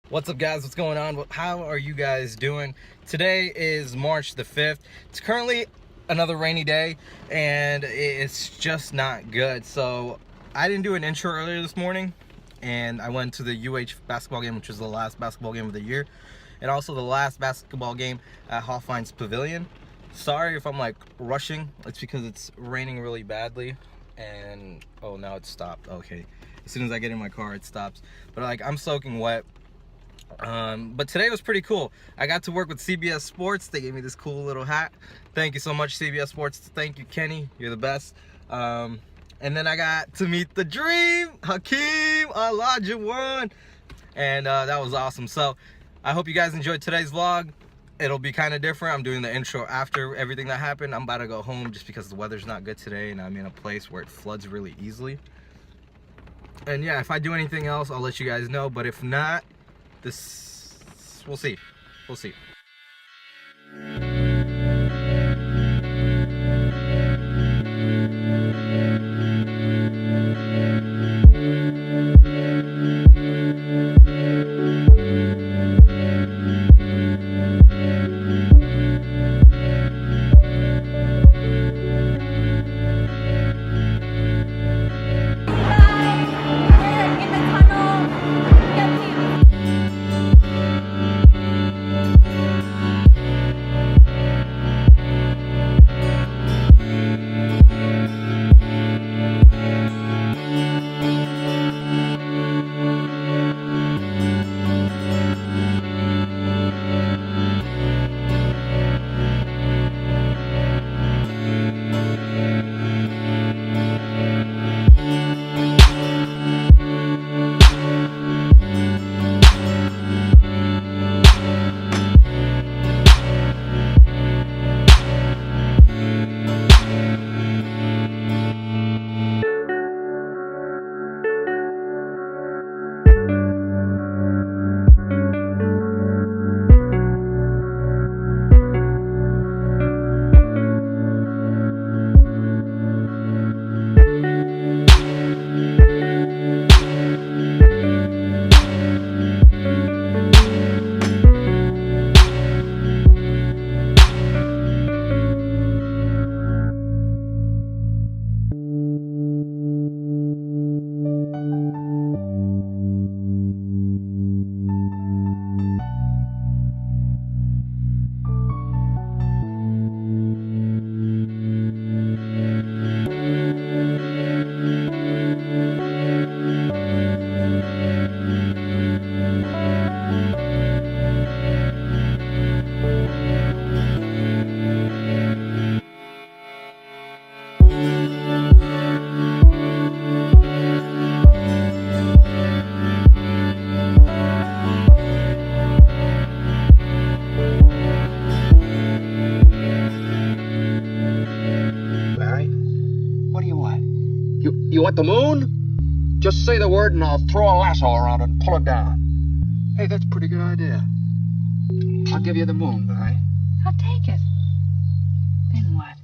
What's up, guys? What's going on? How are you guys doing? Today is March the 5th. It's currently another rainy day and it's just not good. So I didn't do an intro earlier this morning, and I went to the UH basketball game, which was the last basketball game of the year, and also the last basketball game at Hoffein's Pavilion. Sorry if I'm like rushing. It's because it's raining really badly, and oh, now it stopped. Okay, as soon as I get in my car it stops, but like I'm soaking wet. But today was pretty cool. I got to work with CBS Sports. They gave me this cool little hat. Thank you so much, CBS Sports. Thank you, Kenny. You're the best. And then I got to meet the dream, Hakeem Olajuwon, and that was awesome. So I hope you guys enjoyed today's vlog. It'll be kind of different. I'm doing the intro after everything that happened. I'm about to go home just because the weather's not good today, and I'm in a place where it floods really easily. And yeah, if I do anything else, I'll let you guys know. But if not, we'll see. You want the moon? Just say the word and I'll throw a lasso around it and pull it down. Hey, that's a pretty good idea. I'll give you the moon, Barry. I'll take it. Then what?